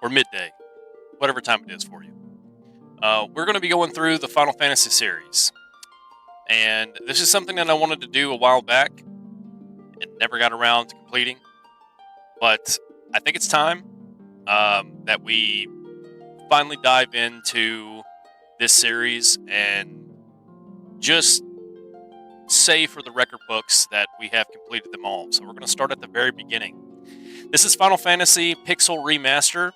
or midday, whatever time it is for you. We're going to be going through the Final Fantasy series. And this is something that I wanted to do a while back and never got around to completing. But I think it's time that we finally dive into this series and just say for the record books that we have completed them all. So we're going to start at the very beginning. This is Final Fantasy Pixel Remaster.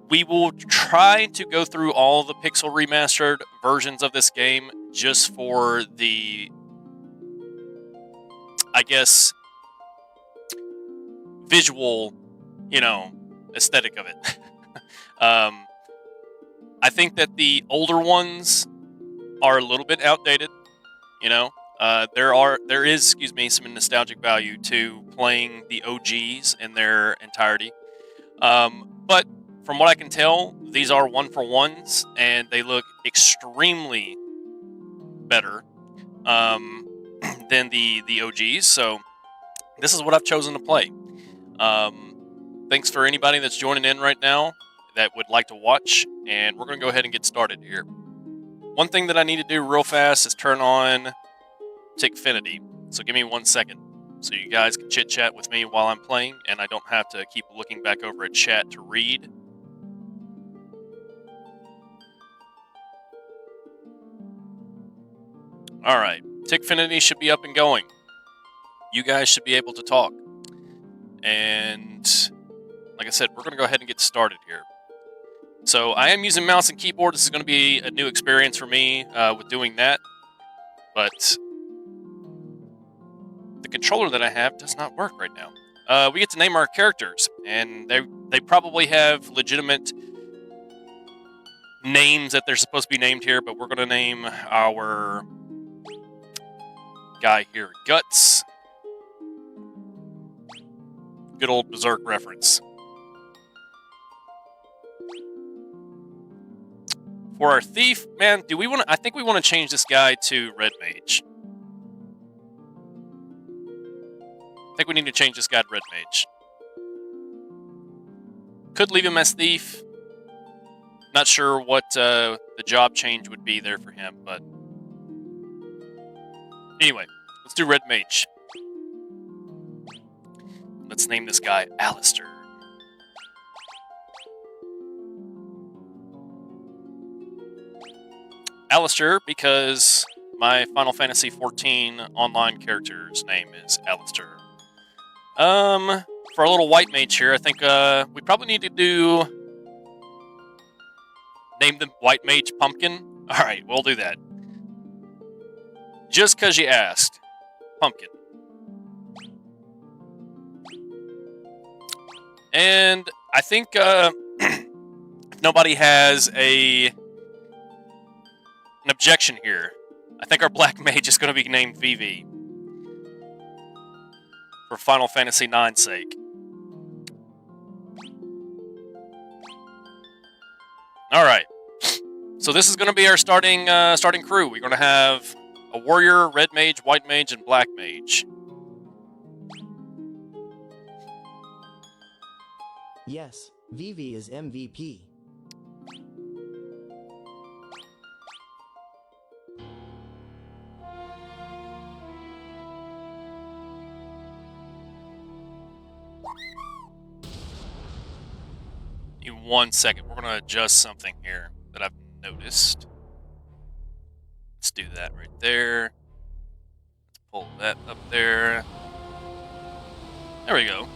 We will try to go through all the Pixel Remastered versions of this game just for the, I guess, visual, aesthetic of it. I think that the older ones are a little bit outdated. There is some nostalgic value to playing the OGs in their entirety. But from what I can tell, these are 1-for-1s, and they look extremely better than the OGs. So this is what I've chosen to play. Thanks for anybody that's joining in right now that would like to watch, and we're going to go ahead and get started here. One thing that I need to do real fast is turn on Tickfinity. So give me 1 second so you guys can chit-chat with me while I'm playing, and I don't have to keep looking back over at chat to read. Alright, Tickfinity should be up and going. You guys should be able to talk. And like I said, we're going to go ahead and get started here. So I am using mouse and keyboard. This is going to be a new experience for me with doing that. But the controller that I have does not work right now. We get to name our characters, and they probably have legitimate names that they're supposed to be named here, but we're going to name our guy here Guts. Good old Berserk reference. For our thief, man, do we want to? I think we want to change this guy to Red Mage. I think we need to change this guy to Red Mage. Could leave him as thief. Not sure what the job change would be there for him, but anyway, let's do Red Mage. Let's name this guy Alistair. Alistair, because my Final Fantasy XIV online character's name is Alistair. For our little white mage here, I think we probably need to name the white mage Pumpkin. Alright, we'll do that. Just because you asked. Pumpkin. And I think if nobody has an objection here, I think our black mage is going to be named Vivi. For Final Fantasy IX's sake. Alright. So this is going to be our starting crew. We're going to have a warrior, red mage, white mage, and black mage. Yes, Vivi is MVP. In 1 second, we're going to adjust something here that I've noticed. Let's do that right there. Let's pull that up there. There we go.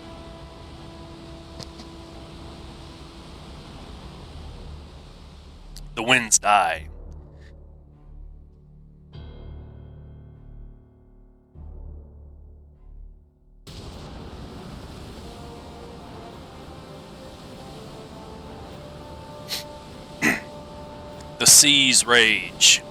The winds die. The seas rage.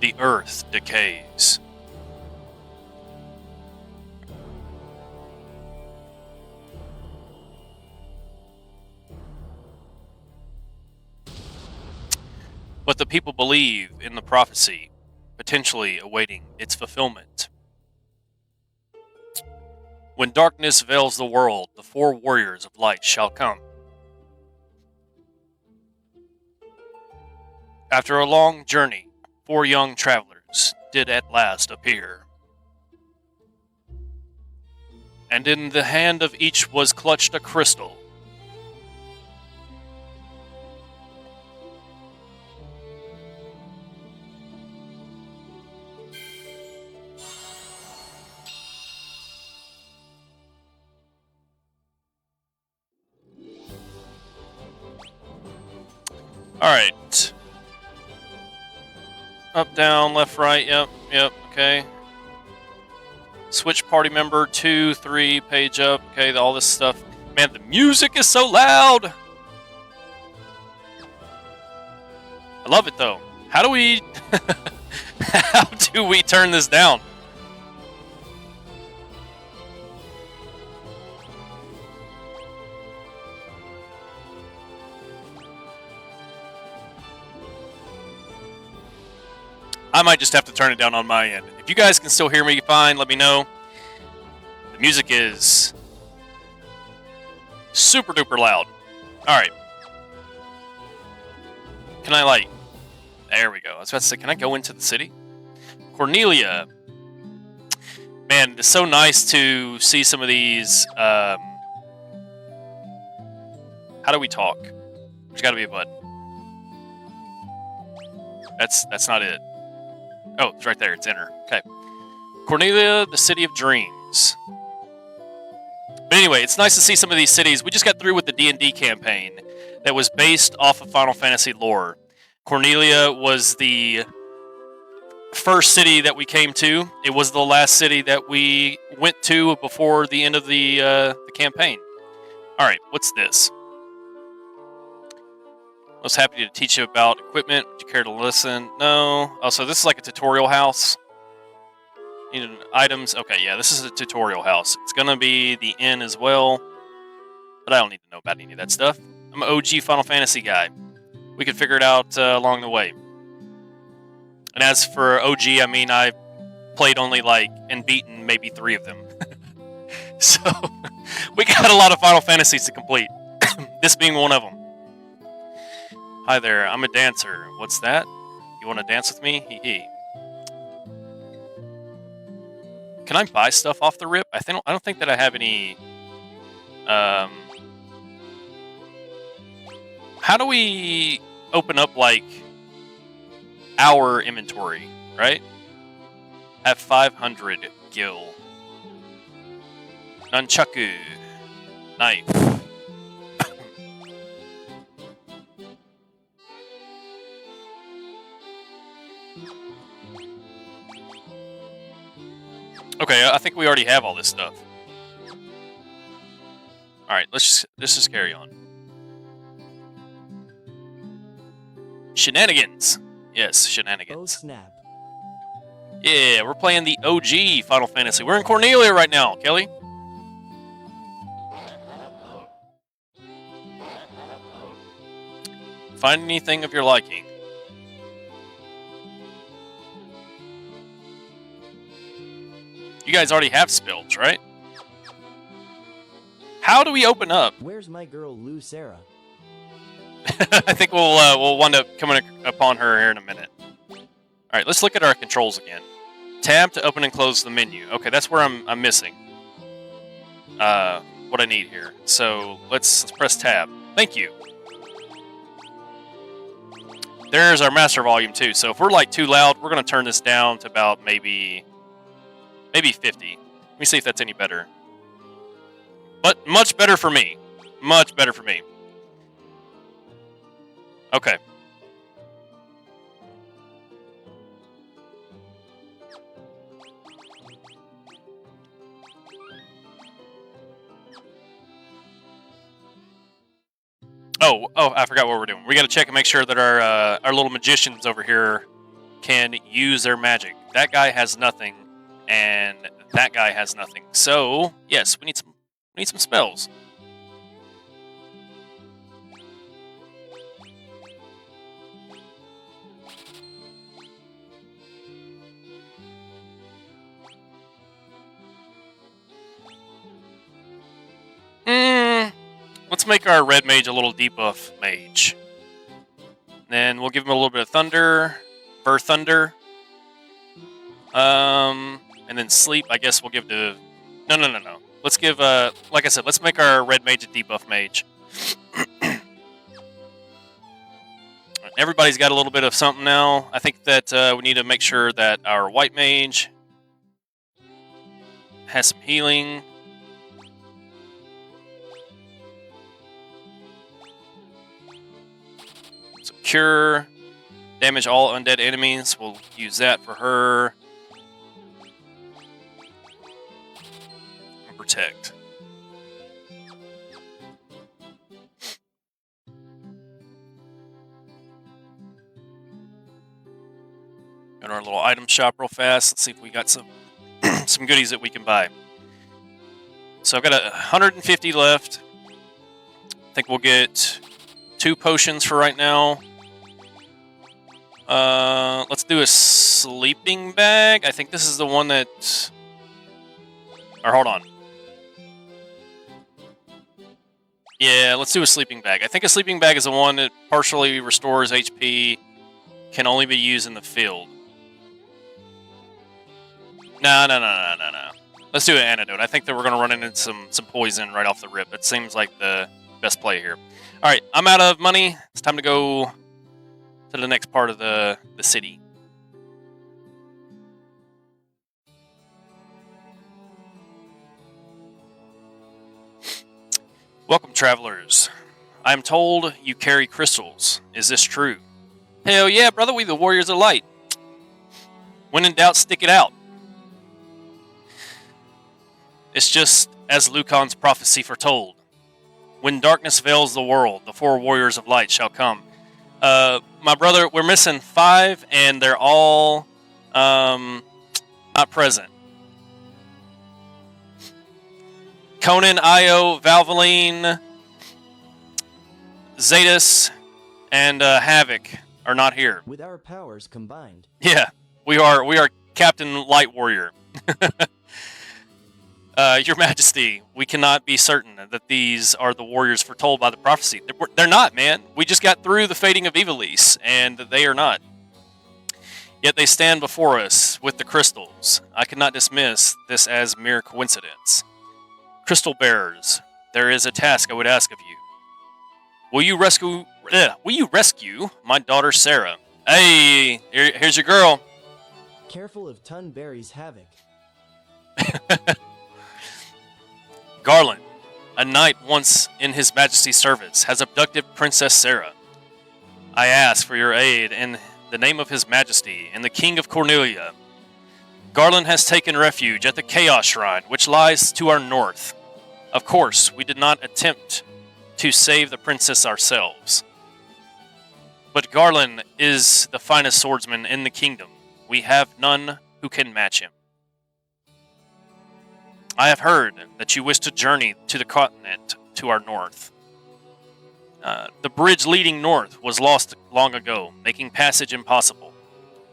The earth decays. but the people believe in the prophecy, potentially awaiting its fulfillment. When darkness veils the world, the 4 warriors of light shall come. After a long journey, 4 young travelers did at last appear. And in the hand of each was clutched a crystal. Alright. Up, down, left, right, yep, okay. Switch party member, 2, 3, page up, okay, all this stuff. Man, the music is so loud! I love it, though. How do we... How do we turn this down? I might just have to turn it down on my end. If you guys can still hear me fine, let me know. The music is super duper loud. Alright. Can I, like... There we go. I was about to say, can I go into the city? Cornelia. Man, it's so nice to see some of these... How do we talk? There's gotta be a button. That's not it. Oh, it's right there. It's enter. Okay. Cornelia, the City of Dreams. But anyway, it's nice to see some of these cities. We just got through with the D&D campaign that was based off of Final Fantasy lore. Cornelia was the first city that we came to. It was the last city that we went to before the end of the campaign. Alright, what's this? I was happy to teach you about equipment. Would you care to listen? No. Oh, so this is like a tutorial house. Needed items. Okay, yeah, this is a tutorial house. It's gonna be the inn as well, but I don't need to know about any of that stuff. I'm an OG Final Fantasy guy. We can figure it out along the way. And as for OG, I mean, I played only like and beaten maybe 3 of them. So we got a lot of Final Fantasies to complete. This being one of them. Hi there, I'm a dancer. What's that? You want to dance with me? Hee hee. Can I buy stuff off the rip? I don't think that I have any. How do we open up like our inventory? Right? Have 500 gil. Nunchaku. Knife. Okay, I think we already have all this stuff. Alright, let's just carry on. Shenanigans. Yes, Oh shenanigans. snap. Yeah, we're playing the OG Final Fantasy. We're in Cornelia right now, Kelly. Find anything of your liking. You guys already have spells, right? How do we open up? Where's my girl Lou Sarah? I think we'll wind up coming upon her here in a minute. All right, let's look at our controls again. Tab to open and close the menu. Okay, that's where I'm missing. What I need here. So let's press tab. Thank you. There's our master volume too. So if we're like too loud, we're gonna turn this down to about maybe 50. Let me see if that's any better. But much better for me. Much better for me. Okay. Oh, I forgot what we're doing. We got to check and make sure that our little magicians over here can use their magic. That guy has nothing, and that guy has nothing. So, yes, we need some spells. make our red mage a little debuff mage. Then we'll give him a little bit of thunder, Burr Thunder. And then sleep, I guess we'll give to... No. Let's give, like I said, let's make our red mage a debuff mage. Everybody's got a little bit of something now. I think that we need to make sure that our white mage has some healing. Some cure. Damage all undead enemies. We'll use that for her. And protect. Go to our little item shop real fast. Let's see if we got some some goodies that we can buy. So I've got 150 left. I think we'll get 2 potions for right now. Let's do a sleeping bag. I think this is the one that... Or hold on. Yeah, let's do a sleeping bag. I think a sleeping bag is the one that partially restores HP, can only be used in the field. No. Let's do an antidote. I think that we're going to run into some poison right off the rip. It seems like the best play here. All right, I'm out of money. It's time to go to the next part of the city. Welcome, travelers. I am told you carry crystals. Is this true? Hell yeah, brother. We the Warriors of Light. When in doubt, stick it out. It's just as Lucan's prophecy foretold. When darkness veils the world, the 4 Warriors of Light shall come. My brother, we're missing 5, and they're all not present. Conan, Io, Valvoline, Zetas, and Havoc are not here. With our powers combined. Yeah, we are Captain Light Warrior. Your Majesty, we cannot be certain that these are the warriors foretold by the prophecy. They're not, man. We just got through the fading of Ivalice, and they are not. Yet they stand before us with the crystals. I cannot dismiss this as mere coincidence. Crystal bearers, there is a task I would ask of you. Will you rescue my daughter Sarah? Hey, here's your girl. Careful of Tunberry's havoc. Garland, a knight once in His Majesty's service, has abducted Princess Sarah. I ask for your aid in the name of His Majesty and the King of Cornelia. Garland has taken refuge at the Chaos Shrine, which lies to our north. Of course, we did not attempt to save the princess ourselves. But Garland is the finest swordsman in the kingdom. We have none who can match him. I have heard that you wish to journey to the continent to our north. The bridge leading north was lost long ago, making passage impossible.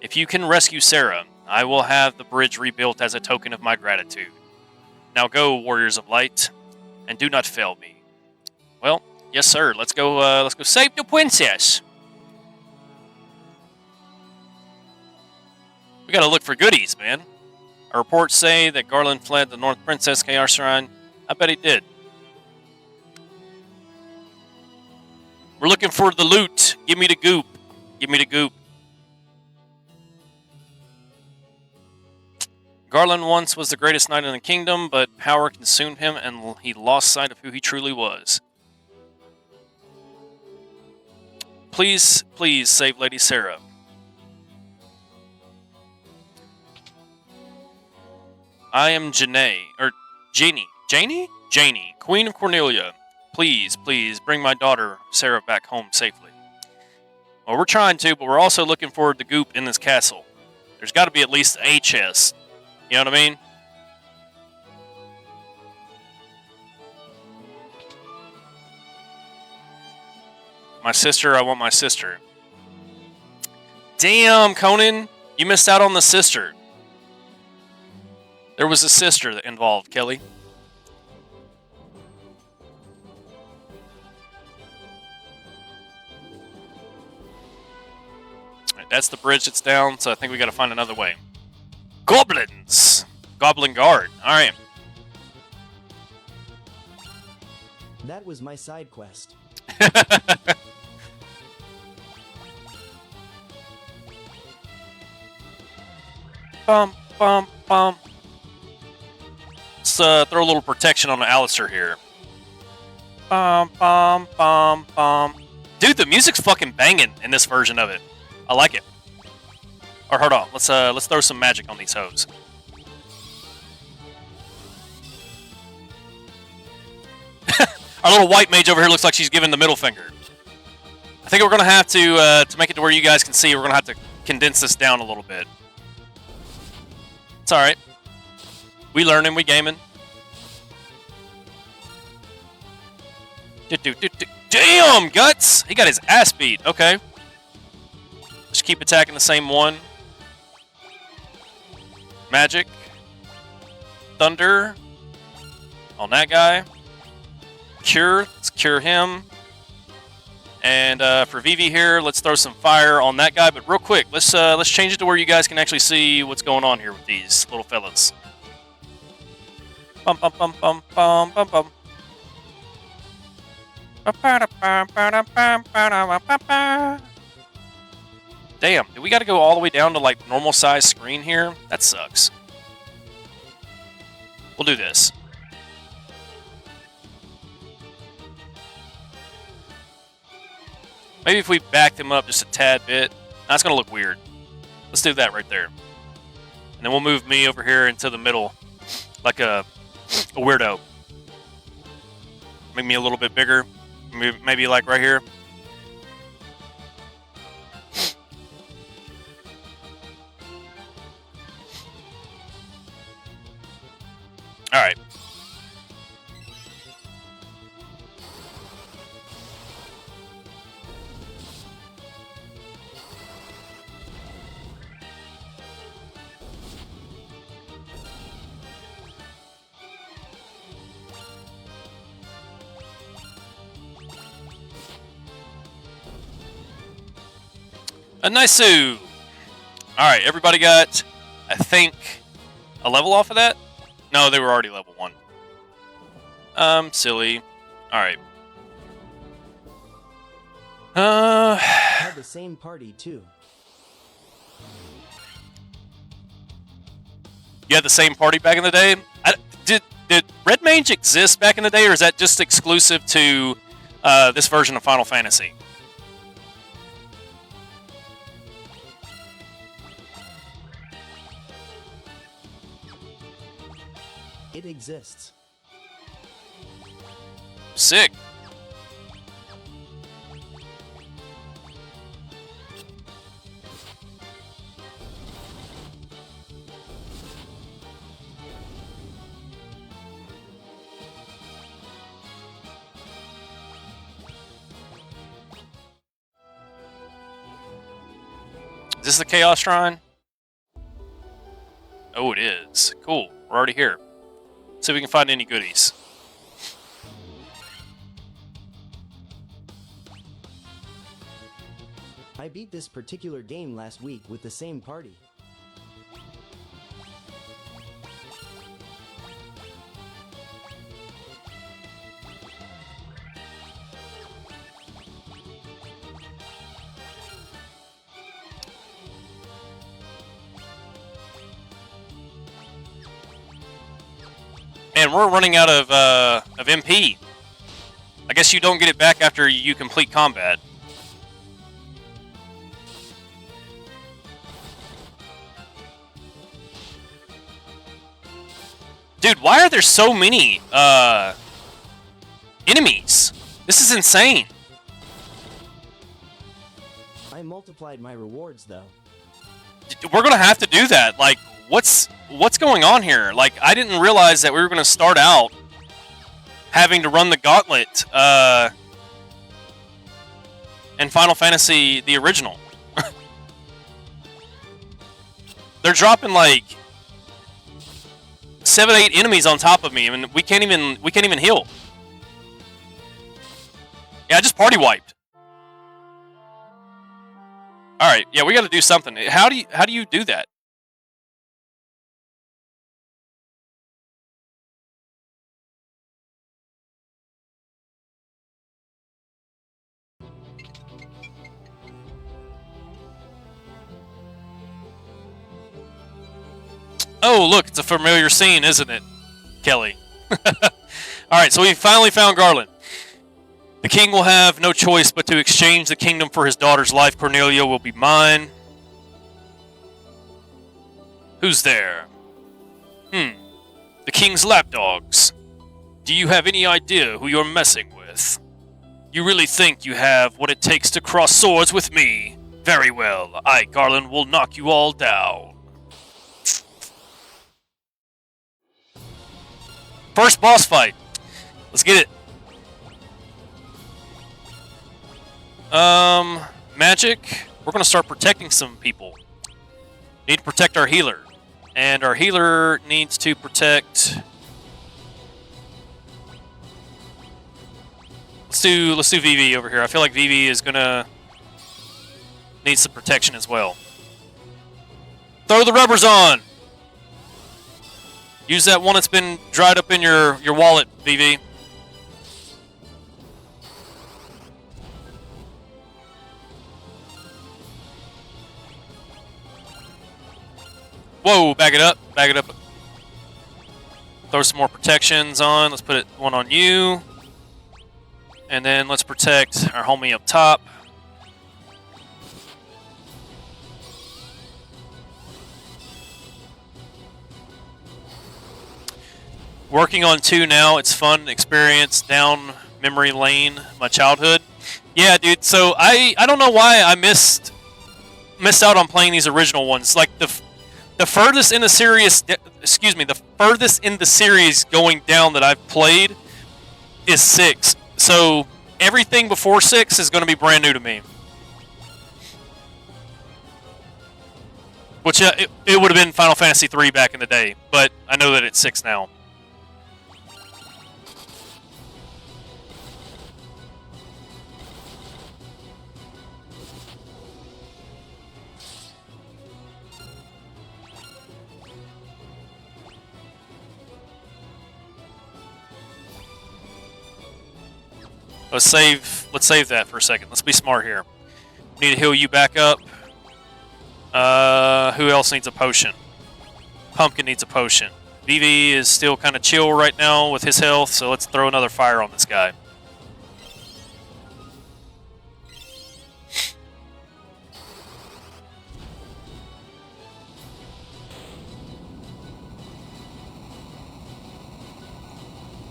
If you can rescue Sarah, I will have the bridge rebuilt as a token of my gratitude. Now go, Warriors of Light, and do not fail me. Well, yes, sir. Let's go save the princess. We gotta look for goodies, man. Our reports say that Garland fled the North Princess Chaos Shrine. I bet he did. We're looking for the loot. Give me the goop. Give me the goop. Garland once was the greatest knight in the kingdom, but power consumed him and he lost sight of who he truly was. Please, please save Lady Sarah. I am Janie, Queen of Cornelia. Please, please bring my daughter Sarah back home safely. Well, we're trying to, but we're also looking for the goop in this castle. There's got to be at least a chest. You know what I mean? My sister, I want my sister. Damn, Conan, you missed out on the sister. There was a sister involved, Kelly. Alright, that's the bridge that's down, so I think we gotta find another way. Goblins! Goblin guard. Alright. That was my side quest. Bum, bum, bum. Let's throw a little protection on Alistair here. Bum, bum, bum, bum. Dude, the music's fucking banging in this version of it. I like it. Or hold on, let's throw some magic on these hoes. Our little white mage over here looks like she's giving the middle finger. I think we're gonna have to make it to where you guys can see. We're gonna have to condense this down a little bit. It's all right. We learning, we gaming. Damn, Guts! He got his ass beat. Okay. Just keep attacking the same one. Magic. Thunder. On that guy. Cure. Let's cure him. And for Vivi here, let's throw some fire on that guy. But real quick, let's change it to where you guys can actually see what's going on here with these little fellas. Bum bum bum bum bum bum bum. Damn, do we got to go all the way down to like normal size screen here? That sucks. We'll do this. Maybe if we back them up just a tad bit. That's going to look weird. Let's do that right there. And then we'll move me over here into the middle like a weirdo. Make me a little bit bigger. Maybe like right here. All right. A nice. All right, everybody got, I think, a level off of that? No, they were already level 1. Silly. All right. Had the same party too. You had the same party back in the day? Did Red Mage exist back in the day, or is that just exclusive to this version of Final Fantasy? It exists. Sick. Is this the Chaos Shrine? Oh, it is. Cool. We're already here. See if we can find any goodies. I beat this particular game last week with the same party. Man, we're running out of MP. I guess you don't get it back after you complete combat. Dude, why are there so many enemies? This is insane. I multiplied my rewards though. We're gonna have to do that. Like, what's going on here? Like, I didn't realize that we were gonna start out having to run the gauntlet in Final Fantasy the original. They're dropping like 7, 8 enemies on top of me, and we can't even heal. Yeah, I just party wiped. All right. right, yeah, we got to do something. How do you do that? Oh, look, it's a familiar scene, isn't it, Kelly? Alright, so we finally found Garland. The king will have no choice but to exchange the kingdom for his daughter's life. Cornelia will be mine. Who's there? The king's lapdogs. Do you have any idea who you're messing with? You really think you have what it takes to cross swords with me? Very well, I, Garland, will knock you all down. First boss fight. Let's get it. Magic. We're going to start protecting some people. Need to protect our healer. And our healer needs to protect... Let's do VV over here. I feel like VV is going to need some protection as well. Throw the rubbers on! Use that one that's been dried up in your wallet, VV. Whoa, back it up, back it up. Throw some more protections on. Let's put one on you. And then let's protect our homie up top. Working on 2 now. It's fun experience down memory lane, my childhood. Yeah, dude. So I don't know why I missed out on playing these original ones. Like the furthest in the series, the furthest in the series going down that I've played is 6. So everything before 6 is going to be brand new to me. Which it would have been Final Fantasy 3 back in the day, but I know that it's 6 now. Let's save that for a second. Let's be smart here. Need to heal you back up. Who else needs a potion? Pumpkin needs a potion. VV is still kind of chill right now with his health, so let's throw another fire on this guy.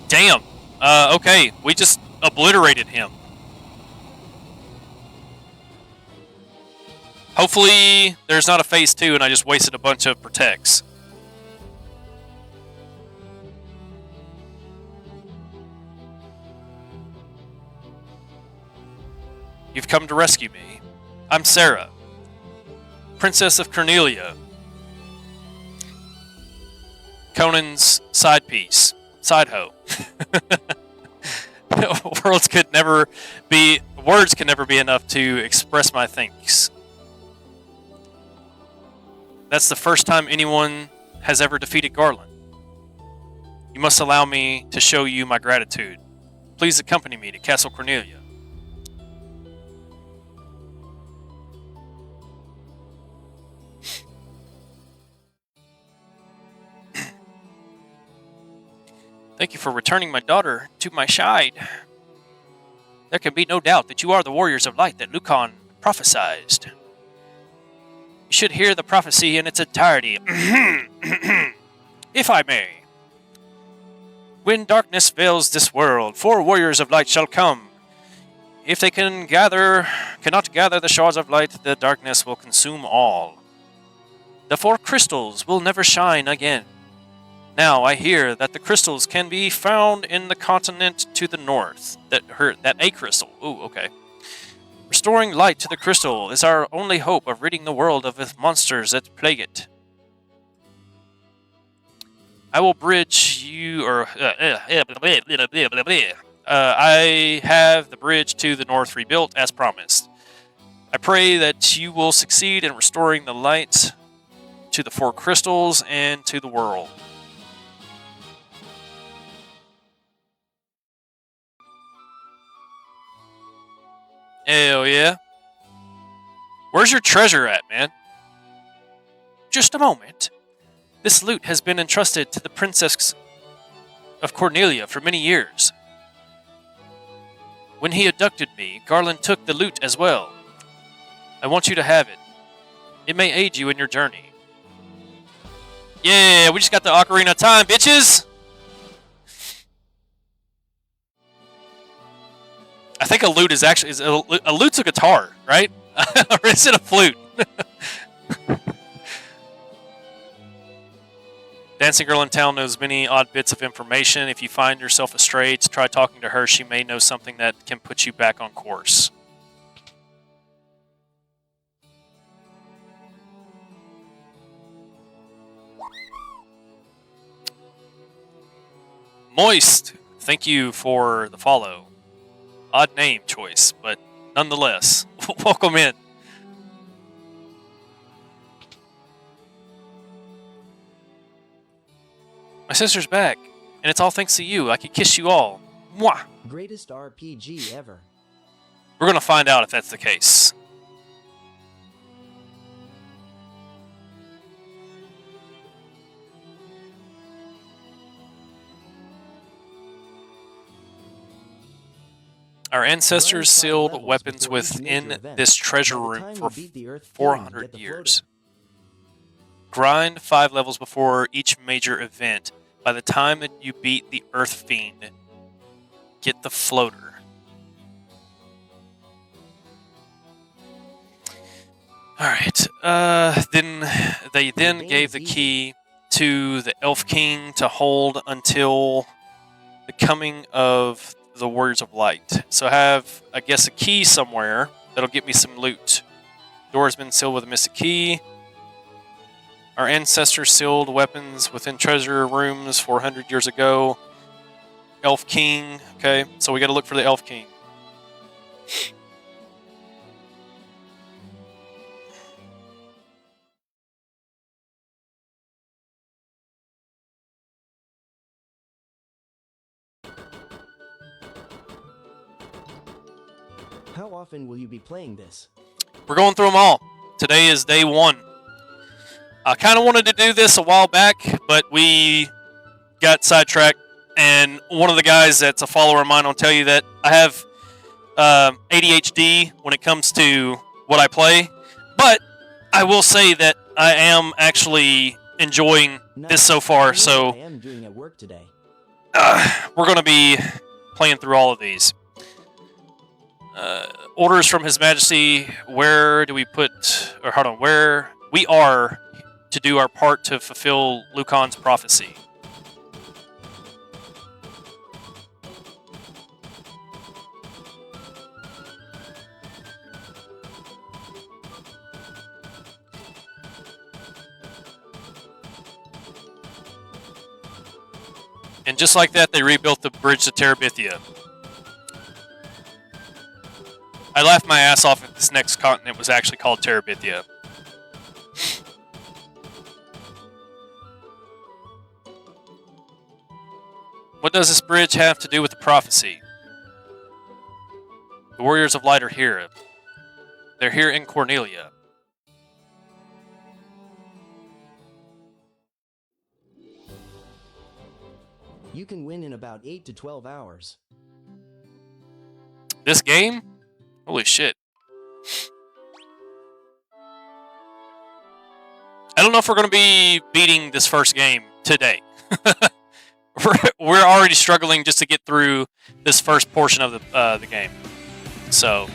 Damn. Okay, we just obliterated him. Hopefully there's not a phase 2 and I just wasted a bunch of protects. You've come to rescue me. I'm Sarah, Princess of Cornelia. Conan's side piece. Side hoe. Words could never be enough to express my thanks. That's the first time anyone has ever defeated Garland. You must allow me to show you my gratitude. Please accompany me to Castle Cornelia. Thank you for returning my daughter to my side. There can be no doubt that you are the warriors of light that Lucan prophesied. You should hear the prophecy in its entirety. If I may. When darkness veils this world, 4 warriors of light shall come. If they cannot gather the shards of light, the darkness will consume all. The 4 crystals will never shine again. Now I hear that the crystals can be found in the continent to the north. That a crystal. Ooh, okay. Restoring light to the crystal is our only hope of ridding the world of the monsters that plague it. I will bridge you, I have the bridge to the north rebuilt as promised. I pray that you will succeed in restoring the light to the 4 crystals and to the world. Hell yeah. Where's your treasure at, man? Just a moment. This loot has been entrusted to the Princess of Cornelia for many years. When he abducted me, Garland took the loot as well. I want you to have it. It may aid you in your journey. Yeah, we just got the Ocarina of Time, bitches! I think a lute is actually... a lute's a guitar, right? Or is it a flute? Dancing girl in town knows many odd bits of information. If you find yourself astray, try talking to her. She may know something that can put you back on course. Moist, thank you for the follow. Odd name choice, but nonetheless, welcome in. My sister's back, and it's all thanks to you. I could kiss you all. Mwah! Greatest RPG ever. We're gonna find out if that's the case. Our ancestors sealed weapons within this treasure room for 400 years. Grind 5 levels before each major event. By the time that you beat the Earth Fiend, get the floater. Alright, then they gave the key to the Elf King to hold until the coming of the Warriors of Light. So I have, I guess, a key somewhere that'll get me some loot. Door has been sealed with a mystic key. Our ancestors sealed weapons within treasure rooms 400 years ago. Elf King. Okay, so we got to look for the Elf King. How often will you be playing this? We're going through them all. Today is day 1. I kind of wanted to do this a while back, but we got sidetracked. And one of the guys that's a follower of mine will tell you that I have ADHD when it comes to what I play. But I will say that I am actually enjoying this so far. So I am doing at work today. We're going to be playing through all of these. Orders from His Majesty. Where do we put... Or hold on. Where we are to do our part to fulfill Lucan's prophecy. And just like that, they rebuilt the bridge to Terabithia. I laughed my ass off if this next continent was actually called Terabithia. What does this bridge have to do with the prophecy? The Warriors of Light are here. They're here in Cornelia. You can win in about 8 to 12 hours. This game? Holy shit. I don't know if we're going to be beating this first game today. We're already struggling just to get through this first portion of the game. So